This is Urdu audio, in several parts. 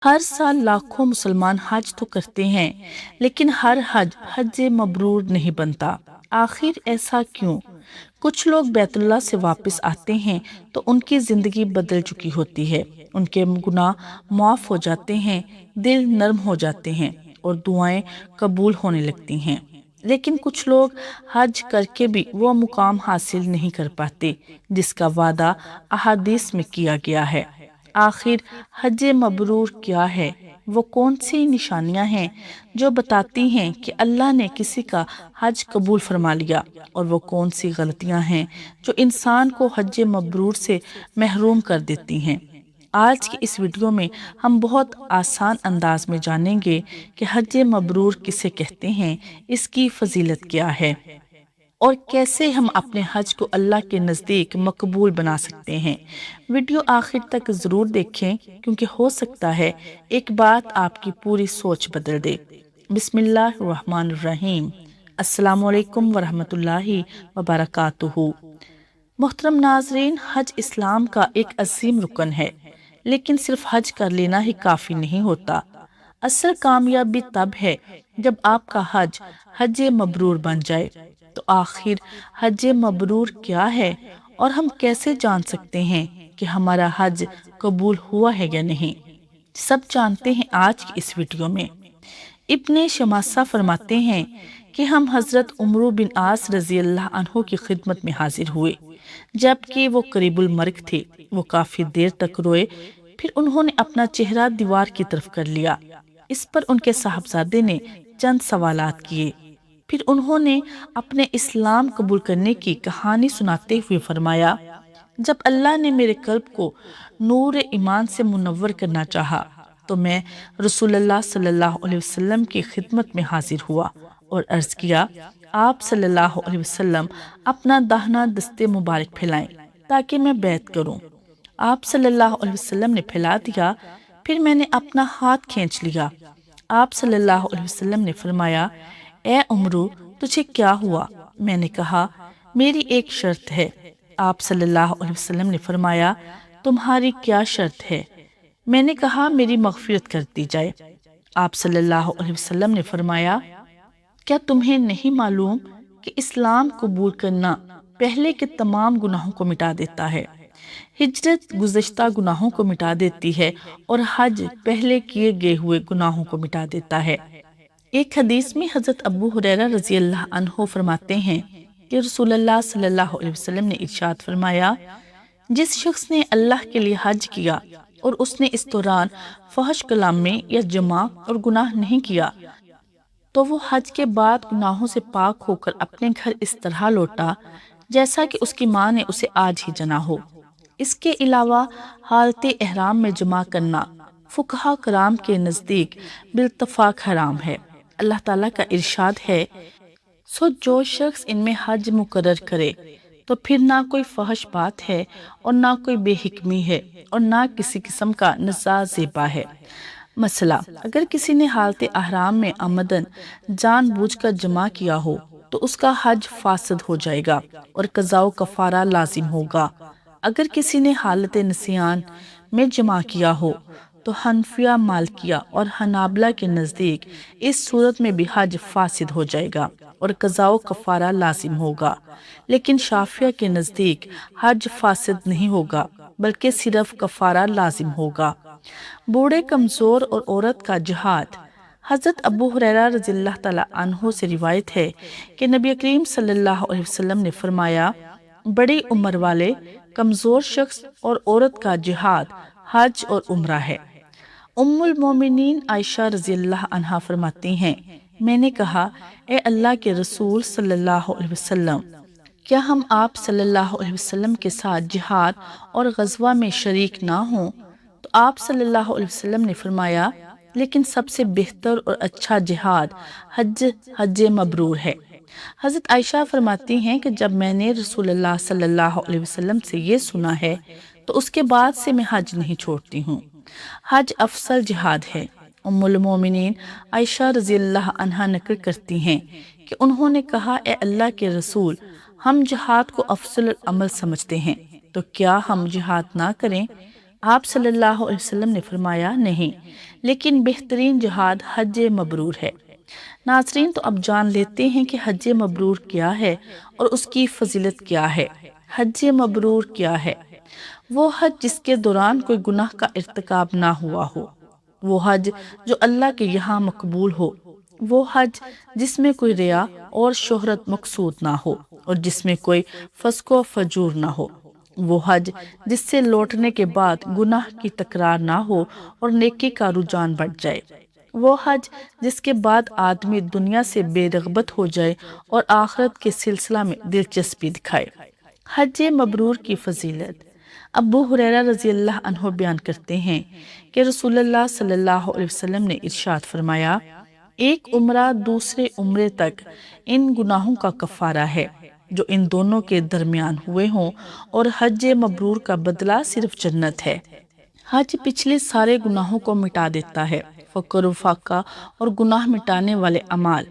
ہر سال لاکھوں مسلمان حج تو کرتے ہیں، لیکن ہر حج مبرور نہیں بنتا۔ آخر ایسا کیوں؟ کچھ لوگ بیت اللہ سے واپس آتے ہیں تو ان کی زندگی بدل چکی ہوتی ہے، ان کے گناہ معاف ہو جاتے ہیں، دل نرم ہو جاتے ہیں اور دعائیں قبول ہونے لگتی ہیں۔ لیکن کچھ لوگ حج کر کے بھی وہ مقام حاصل نہیں کر پاتے جس کا وعدہ احادیث میں کیا گیا ہے۔ آخر حج مبرور کیا ہے؟ وہ کون سی نشانیاں ہیں جو بتاتی ہیں کہ اللہ نے کسی کا حج قبول فرما لیا، اور وہ کون سی غلطیاں ہیں جو انسان کو حج مبرور سے محروم کر دیتی ہیں؟ آج کی اس ویڈیو میں ہم بہت آسان انداز میں جانیں گے کہ حج مبرور کسے کہتے ہیں، اس کی فضیلت کیا ہے، اور کیسے ہم اپنے حج کو اللہ کے نزدیک مقبول بنا سکتے ہیں۔ ویڈیو آخر تک ضرور دیکھیں، کیونکہ ہو سکتا ہے ایک بات آپ کی پوری سوچ بدل دے۔ بسم اللہ الرحمن الرحیم۔ السلام علیکم ورحمۃ اللہ وبرکاتہ۔ محترم ناظرین، حج اسلام کا ایک عظیم رکن ہے، لیکن صرف حج کر لینا ہی کافی نہیں ہوتا۔ اصل کامیابی تب ہے جب آپ کا حج مبرور بن جائے۔ تو آخر حج مبرور کیا ہے، اور ہم کیسے جان سکتے ہیں کہ ہمارا حج قبول ہوا ہے یا نہیں؟ سب جانتے ہیں آج کی اس ویڈیو میں۔ ابن شماسہ فرماتے ہیں کہ ہم حضرت عمرو بن عاص رضی اللہ عنہ کی خدمت میں حاضر ہوئے، جبکہ وہ قریب المرگ تھے۔ وہ کافی دیر تک روئے، پھر انہوں نے اپنا چہرہ دیوار کی طرف کر لیا۔ اس پر ان کے صاحبزادے نے چند سوالات کیے، پھر انہوں نے اپنے اسلام قبول کرنے کی کہانی سناتے ہوئے فرمایا، جب اللہ نے میرے قلب کو نور ایمان سے منور کرنا چاہا تو میں رسول اللہ صلی اللہ علیہ وسلم کی خدمت میں حاضر ہوا اور عرض کیا، آپ صلی اللہ علیہ وسلم اپنا داہنا دست مبارک پھیلائیں تاکہ میں بیعت کروں۔ آپ صلی اللہ علیہ وسلم نے پھیلا دیا، پھر میں نے اپنا ہاتھ کھینچ لیا۔ آپ صلی اللہ علیہ وسلم نے فرمایا، اے عمرو، تجھے کیا ہوا؟ میں نے کہا، میری ایک شرط ہے۔ آپ صلی اللہ علیہ وسلم نے فرمایا، تمہاری کیا شرط ہے؟ میں نے کہا، میری مغفرت کر دی جائے۔ آپ صلی اللہ علیہ وسلم نے فرمایا، کیا تمہیں نہیں معلوم کہ اسلام قبول کرنا پہلے کے تمام گناہوں کو مٹا دیتا ہے؟ ہجرت گزشتہ گناہوں کو مٹا دیتی ہے، اور حج پہلے کیے گئے ہوئے گناہوں کو مٹا دیتا ہے۔ ایک حدیث میں حضرت ابو ہریرہ رضی اللہ عنہ فرماتے ہیں کہ رسول اللہ صلی اللہ علیہ وسلم نے ارشاد فرمایا، جس شخص نے اللہ کے لیے حج کیا اور اس نے اس دوران فحش کلام میں یا جماع اور گناہ نہیں کیا، تو وہ حج کے بعد گناہوں سے پاک ہو کر اپنے گھر اس طرح لوٹا جیسا کہ اس کی ماں نے اسے آج ہی جنا ہو۔ اس کے علاوہ حالت احرام میں جماع کرنا فقہا کرام کے نزدیک بالاتفاق حرام ہے۔ اللہ تعالیٰ کا ارشاد ہے، سو جو شخص ان میں حج مقرر کرے تو پھر نہ کوئی فحش بات ہے اور نہ کوئی بے حکمی ہے اور نہ کسی قسم کا نزاع زیبا ہے۔ مسئلہ، اگر کسی نے حالت احرام میں عمدن جان بوجھ کر جماع کیا ہو تو اس کا حج فاسد ہو جائے گا اور قضاء و کفارہ لازم ہوگا۔ اگر کسی نے حالت نسیان میں جماع کیا ہو تو حنفیہ، مالکیہ اور حنابلہ کے نزدیک اس صورت میں بھی حج فاسد ہو جائے گا اور قضاء و کفارہ لازم ہوگا، لیکن شافعیہ کے نزدیک حج فاسد نہیں ہوگا بلکہ صرف کفارہ لازم ہوگا۔ بوڑھے، کمزور اور عورت کا جہاد۔ حضرت ابو ہریرہ رضی اللہ تعالیٰ عنہ سے روایت ہے کہ نبی کریم صلی اللہ علیہ وسلم نے فرمایا، بڑی عمر والے، کمزور شخص اور عورت کا جہاد حج اور عمرہ ہے۔ ام المومنین عائشہ رضی اللہ عنہا فرماتی ہیں، میں نے کہا، اے اللہ کے رسول صلی اللہ علیہ وسلم، کیا ہم آپ صلی اللہ علیہ وسلم کے ساتھ جہاد اور غزوہ میں شریک نہ ہوں؟ تو آپ صلی اللہ علیہ وسلم نے فرمایا، لیکن سب سے بہتر اور اچھا جہاد حج مبرور ہے۔ حضرت عائشہ فرماتی ہیں کہ جب میں نے رسول اللہ صلی اللہ علیہ وسلم سے یہ سنا ہے تو اس کے بعد سے میں حج نہیں چھوڑتی ہوں۔ حج افضل جہاد ہے۔ ام المومنین عائشہ رضی اللہ عنہا نقل کرتی ہیں کہ انہوں نے کہا، اے اللہ کے رسول، ہم جہاد کو افضل العمل سمجھتے ہیں، تو کیا ہم جہاد نہ کریں؟ آپ صلی اللہ علیہ وسلم نے فرمایا نہیں، لیکن بہترین جہاد حج مبرور ہے۔ ناظرین، تو اب جان لیتے ہیں کہ حج مبرور کیا ہے اور اس کی فضیلت کیا ہے۔ حج مبرور کیا ہے؟ وہ حج جس کے دوران کوئی گناہ کا ارتکاب نہ ہوا ہو، وہ حج جو اللہ کے یہاں مقبول ہو، وہ حج جس میں کوئی ریا اور شہرت مقصود نہ ہو اور جس میں کوئی فسق و فجور نہ ہو، وہ حج جس سے لوٹنے کے بعد گناہ کی تکرار نہ ہو اور نیکی کا رجحان بڑھ جائے، وہ حج جس کے بعد آدمی دنیا سے بے رغبت ہو جائے اور آخرت کے سلسلہ میں دلچسپی دکھائے۔ حج مبرور کی فضیلت۔ ابو ہریرہ رضی اللہ عنہ بیان کرتے ہیں کہ رسول اللہ صلی اللہ علیہ وسلم نے ارشاد فرمایا، ایک عمرہ دوسرے عمرے تک ان گناہوں کا کفارہ ہے جو ان دونوں کے درمیان ہوئے ہوں، اور حج مبرور کا بدلہ صرف جنت ہے۔ حج پچھلے سارے گناہوں کو مٹا دیتا ہے، فقر و فاقہ اور گناہ مٹانے والے اعمال۔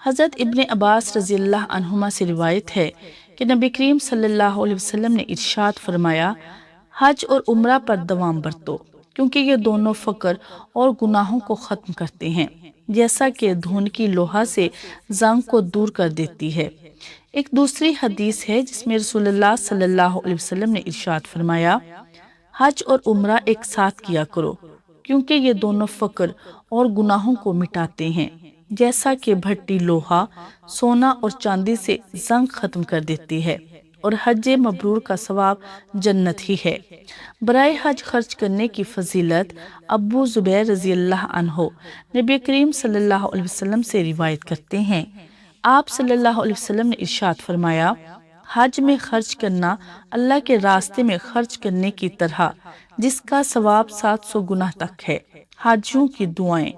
حضرت ابن عباس رضی اللہ عنہما سے روایت ہے کہ نبی کریم صلی اللہ علیہ وسلم نے ارشاد فرمایا، حج اور عمرہ پر دوام برتو، کیونکہ یہ دونوں فقر اور گناہوں کو ختم کرتے ہیں، جیسا کہ دھن کی لوہا سے زنگ کو دور کر دیتی ہے۔ ایک دوسری حدیث ہے جس میں رسول اللہ صلی اللہ علیہ وسلم نے ارشاد فرمایا، حج اور عمرہ ایک ساتھ کیا کرو، کیونکہ یہ دونوں فقر اور گناہوں کو مٹاتے ہیں، جیسا کہ بھٹی لوہا سونا اور چاندی سے زنگ ختم کر دیتی ہے، اور حج مبرور کا ثواب جنت ہی ہے۔ برائے حج خرچ کرنے کی فضیلت۔ ابو زبیر رضی اللہ عنہ نبی کریم صلی اللہ علیہ وسلم سے روایت کرتے ہیں، آپ صلی اللہ علیہ وسلم نے ارشاد فرمایا، حج میں خرچ کرنا اللہ کے راستے میں خرچ کرنے کی طرح جس کا ثواب 700 گناہ تک ہے۔ حاجیوں کی دعائیں۔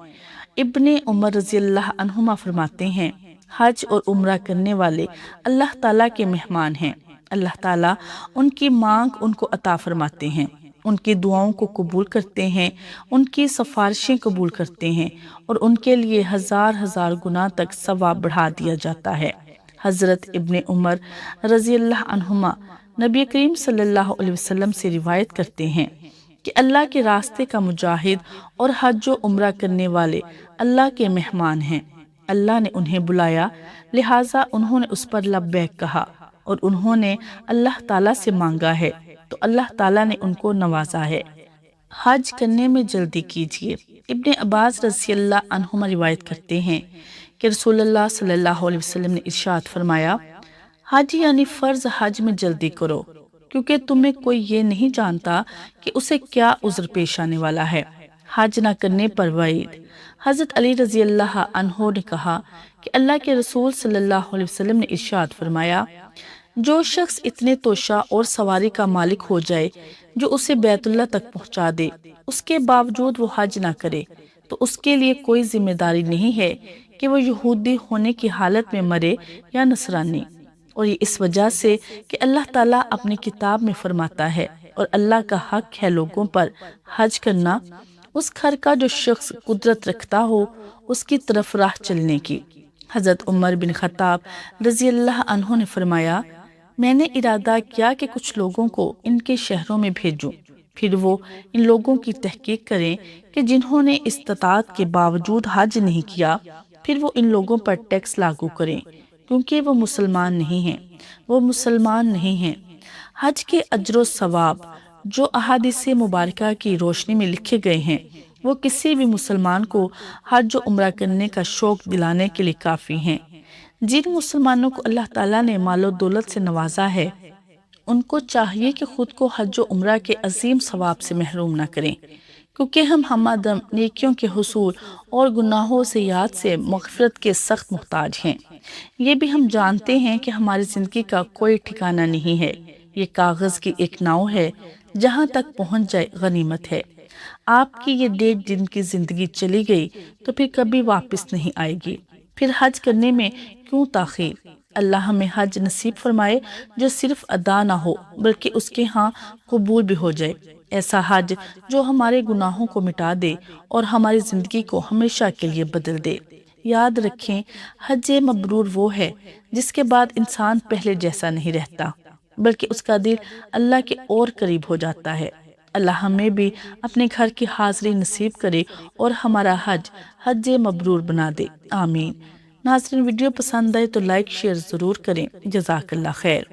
ابن عمر رضی اللہ عنہما فرماتے ہیں، حج اور عمرہ کرنے والے اللہ تعالیٰ کے مہمان ہیں، اللہ تعالیٰ ان کی مانگ ان کو عطا فرماتے ہیں، ان کی دعاؤں کو قبول کرتے ہیں، ان کی سفارشیں قبول کرتے ہیں، اور ان کے لیے ہزار ہزار گناہ تک ثواب بڑھا دیا جاتا ہے۔ حضرت ابن عمر رضی اللہ عنہما نبی کریم صلی اللہ علیہ وسلم سے روایت کرتے ہیں کہ اللہ کے راستے کا مجاہد اور حج و عمرہ کرنے والے اللہ کے مہمان ہیں، اللہ نے انہیں بلایا، لہٰذا انہوں نے اس پر لبیک کہا، اور انہوں نے اللہ تعالیٰ سے مانگا ہے تو اللہ تعالیٰ نے ان کو نوازا ہے۔ حج کرنے میں جلدی کیجیے۔ ابن عباس رضی اللہ عنہما روایت کرتے ہیں کہ رسول اللہ صلی اللہ علیہ وسلم نے ارشاد فرمایا، حج یعنی فرض حج میں جلدی کرو، کیونکہ تمہیں کوئی یہ نہیں جانتا کہ اسے کیا عذر پیش آنے والا ہے۔ حج نہ کرنے پر وعید۔ حضرت علی رضی اللہ عنہ نے کہا کہ اللہ کے رسول صلی اللہ علیہ وسلم نے ارشاد فرمایا، جو شخص اتنے توشہ اور سواری کا مالک ہو جائے جو اسے بیت اللہ تک پہنچا دے، اس کے باوجود وہ حج نہ کرے، تو اس کے لیے کوئی ذمہ داری نہیں ہے کہ وہ یہودی ہونے کی حالت میں مرے یا نصرانی۔ اور یہ اس وجہ سے کہ اللہ تعالیٰ اپنی کتاب میں فرماتا ہے، اور اللہ کا حق ہے لوگوں پر حج کرنا، اس گھر کا جو شخص قدرت رکھتا ہو اس کی طرف راہ چلنے کی۔ حضرت عمر بن خطاب رضی اللہ عنہ نے فرمایا، میں نے ارادہ کیا کہ کچھ لوگوں کو ان کے شہروں میں بھیجوں، پھر وہ ان لوگوں کی تحقیق کریں کہ جنہوں نے استطاعت کے باوجود حج نہیں کیا، پھر وہ ان لوگوں پر ٹیکس لاگو کریں، کیونکہ وہ مسلمان نہیں ہیں، وہ مسلمان نہیں ہیں۔ حج کے اجر و ثواب جو احادیث مبارکہ کی روشنی میں لکھے گئے ہیں، وہ کسی بھی مسلمان کو حج و عمرہ کرنے کا شوق دلانے کے لیے کافی ہیں۔ جن مسلمانوں کو اللہ تعالیٰ نے مال و دولت سے نوازا ہے، ان کو چاہیے کہ خود کو حج و عمرہ کے عظیم ثواب سے محروم نہ کریں، کیونکہ ہم ہمہ نیکیوں کے حصول اور گناہوں سے یاد سے مغفرت کے سخت محتاج ہیں۔ یہ بھی ہم جانتے ہیں کہ ہماری زندگی کا کوئی ٹھکانہ نہیں ہے، یہ کاغذ کی ایک ناؤ ہے، جہاں تک پہنچ جائے غنیمت ہے۔ آپ کی یہ 1.5 دن کی زندگی چلی گئی تو پھر کبھی واپس نہیں آئے گی، پھر حج کرنے میں کیوں تاخیر؟ اللہ ہمیں حج نصیب فرمائے جو صرف ادا نہ ہو بلکہ اس کے ہاں قبول بھی ہو جائے، ایسا حج جو ہمارے گناہوں کو مٹا دے اور ہماری زندگی کو ہمیشہ کے لیے بدل دے۔ یاد رکھیں، حج مبرور وہ ہے جس کے بعد انسان پہلے جیسا نہیں رہتا، بلکہ اس کا دل اللہ کے اور قریب ہو جاتا ہے۔ اللہ ہمیں بھی اپنے گھر کی حاضری نصیب کرے اور ہمارا حج مبرور بنا دے، آمین۔ ناظرین، ویڈیو پسند آئے تو لائک شیئر ضرور کریں۔ جزاک اللہ خیر۔